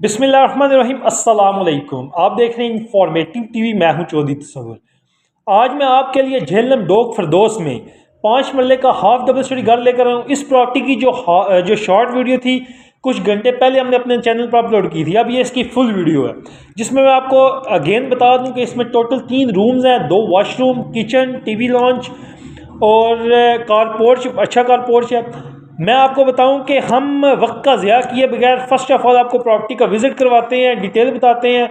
बिस्मिल्लाहिर्रहमानिर्रहीम अस्सलामुअलैकुम। आप देख रहे हैं इंफॉर्मेटिव टीवी। मैं हूं चौधरी तसव्वुर। आज मैं आपके लिए झेलम डोक फरदोस में 5 मरले का हाफ डबल स्टोरी घर लेकर आया हूँ। इस प्रॉपर्टी की जो शॉर्ट वीडियो थी कुछ घंटे पहले हमने अपने चैनल पर अपलोड की थी। अब ये इसकी फुल वीडियो है जिसमें मैं आपको अगेन बता दूं कि इसमें टोटल 3 रूम्स हैं, 2 वॉशरूम, किचन, टीवी लॉन्च और कार पोर्च, अच्छा कार पोर्च है। मैं आपको बताऊं कि हम वक्त का ज़िया किए बगैर फर्स्ट ऑफ ऑल आपको प्रॉपर्टी का विज़िट करवाते हैं, डिटेल बताते हैं,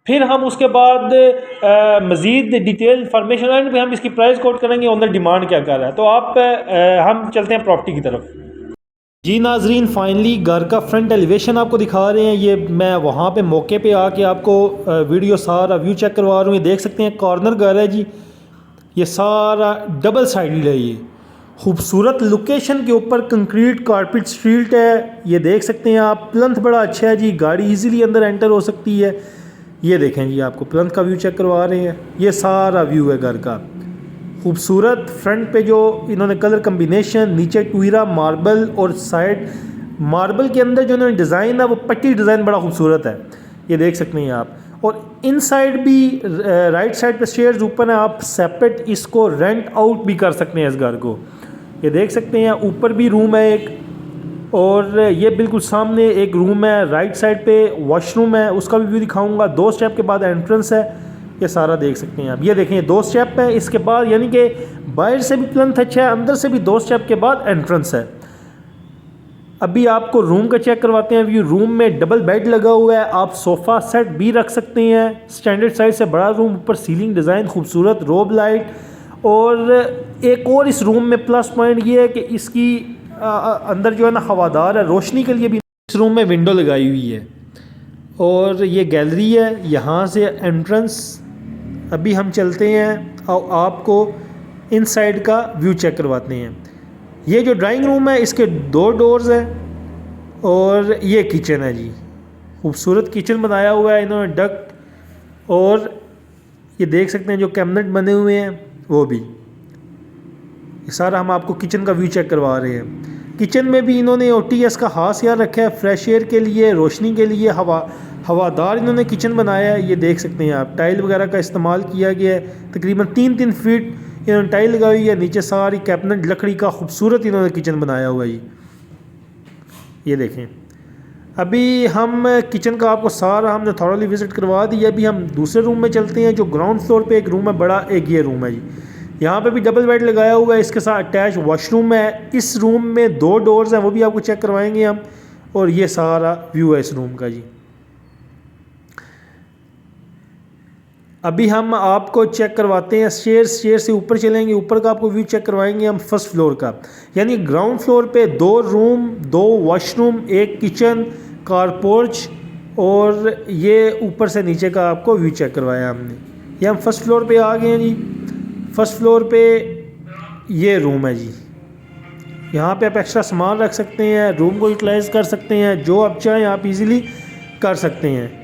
फिर हम उसके बाद मज़ीद डिटेल इंफॉर्मेशन एंड भी हम इसकी प्राइस कोट करेंगे, ओनर डिमांड क्या कर रहा है। तो हम चलते हैं प्रॉपर्टी की तरफ। जी नाजरीन, फाइनली घर का फ्रंट एलिवेशन आपको दिखा रहे हैं। ये मैं वहाँ पे मौके पे आके आपको वीडियो सारा व्यू चेक करवा रहा हूँ। ये देख सकते हैं कॉर्नर घर है जी, ये सारा डबल साइडेड है। ये खूबसूरत लोकेशन के ऊपर कंक्रीट कारपेट स्ट्रीट है। ये देख सकते हैं आप, प्लंथ बड़ा अच्छा है जी, गाड़ी इजीली अंदर एंटर हो सकती है। ये देखें जी, आपको प्लंथ का व्यू चेक करवा रहे हैं। ये सारा व्यू है घर का, खूबसूरत। फ्रंट पे जो इन्होंने कलर कम्बिनेशन, नीचे टूरा मार्बल और साइड मार्बल के अंदर जो इन्होंने डिज़ाइन है वो पट्टी डिज़ाइन बड़ा खूबसूरत है। ये देख सकते हैं आप। और इन साइड भी राइट साइड पे स्टेयर्स ऊपर है, आप सेपरेट इसको रेंट आउट भी कर सकते हैं इस घर को। ये देख सकते हैं ऊपर भी रूम है एक, और ये बिल्कुल सामने एक रूम है। राइट साइड पे वॉशरूम है, उसका भी व्यू दिखाऊंगा। 2 स्टेप के बाद एंट्रेंस है। ये सारा देख सकते हैं आप। ये देखें 2 स्टेप है इसके बाद, यानी कि बाहर से भी प्लंथ अच्छा है, अंदर से भी 2 स्टेप के बाद एंट्रेंस है। अभी आपको रूम का चेक करवाते हैं व्यू। रूम में डबल बेड लगा हुआ है, आप सोफ़ा सेट भी रख सकते हैं। स्टैंडर्ड साइज से बड़ा रूम, ऊपर सीलिंग डिज़ाइन खूबसूरत, रोब लाइट। और एक और इस रूम में प्लस पॉइंट ये है कि इसकी अंदर जो है ना हवादार है, रोशनी के लिए भी इस रूम में विंडो लगाई हुई है। और ये गैलरी है, यहाँ से एंट्रेंस। अभी हम चलते हैं और आपको इन साइड का व्यू चेक करवाते हैं। ये जो ड्राइंग रूम है इसके 2 डोर्स हैं और ये किचन है जी, खूबसूरत किचन बनाया हुआ है इन्होंने, डक्ट। और ये देख सकते हैं जो कैबिनेट बने हुए हैं वो भी। ये सारा हम आपको किचन का व्यू चेक करवा रहे हैं। किचन में भी इन्होंने OTS का खास ख्याल रखा है, फ्रेश एयर के लिए, रोशनी के लिए, हवादार इन्होंने किचन बनाया है। ये देख सकते हैं आप, टाइल वगैरह का इस्तेमाल किया गया है। तकरीबन 3-3 फीट इन्होंने टाइल लगाई हुई है। नीचे सारी कैबिनेट लकड़ी का खूबसूरत इन्होंने किचन बनाया हुआ है। ये देखें। अभी हम किचन का आपको सारा हमने थॉरली विज़िट करवा दी। अभी हम दूसरे रूम में चलते हैं। जो ग्राउंड फ्लोर पे एक रूम है बड़ा, एक ये रूम है जी। यहाँ पे भी डबल बेड लगाया हुआ है, इसके साथ अटैच वॉशरूम है। इस रूम में 2 डोर्स हैं, वो भी आपको चेक करवाएंगे हम। और ये सारा व्यू है इस रूम का जी। अभी हम आपको चेक करवाते हैं स्टेयर से ऊपर चलेंगे, ऊपर का आपको व्यू चेक करवाएंगे हम फर्स्ट फ्लोर का। यानी ग्राउंड फ्लोर पे 2 रूम, 2 वॉशरूम, एक किचन, कार पोर्च, और ये ऊपर से नीचे का आपको व्यू चेक करवाया हमने। ये हम फर्स्ट फ्लोर पे आ गए हैं जी। फर्स्ट फ्लोर पे ये रूम है जी। यहाँ पे आप एक्स्ट्रा सामान रख सकते हैं, रूम को यूटिलाइज़ कर सकते हैं, जो आप चाहें आप इजीली कर सकते हैं।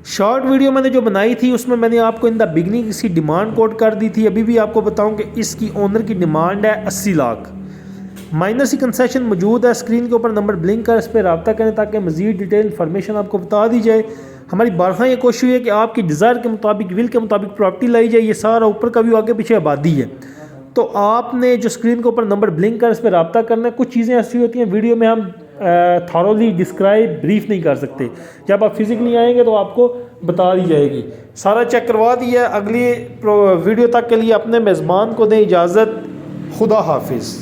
शॉर्ट वीडियो मैंने जो बनाई थी उसमें मैंने आपको इन द बिगनिंग इसकी डिमांड कोट कर दी थी। अभी भी आपको बताऊं कि इसकी ओनर की डिमांड है 80 लाख। माइनर सी कंसेशन मौजूद है। स्क्रीन के ऊपर नंबर ब्लिंक कर, इस पर रब्ता करें ताकि मज़ीद डिटेल इन्फॉर्मेशन आपको बता दी जाए। हमारी बारहा ये कोशिश है कि आपकी डिज़ायर के मुताबिक, विल के मुताबिक प्रॉपर्टी लाई जाए। ये सारा ऊपर का भी आगे पीछे आबादी है, तो आपने जो स्क्रीन के ऊपर नंबर ब्लिंक कर, इस पर रब्ता करना है। कुछ चीज़ें ऐसी होती हैं वीडियो में हम थॉरोली डिस्क्राइब, ब्रीफ नहीं कर सकते। जब आप फिज़िकली आएंगे तो आपको बता दी जाएगी। सारा चेक करवा दिया। अगली वीडियो तक के लिए अपने मेज़बान को दें इजाज़त। खुदा हाफिज़।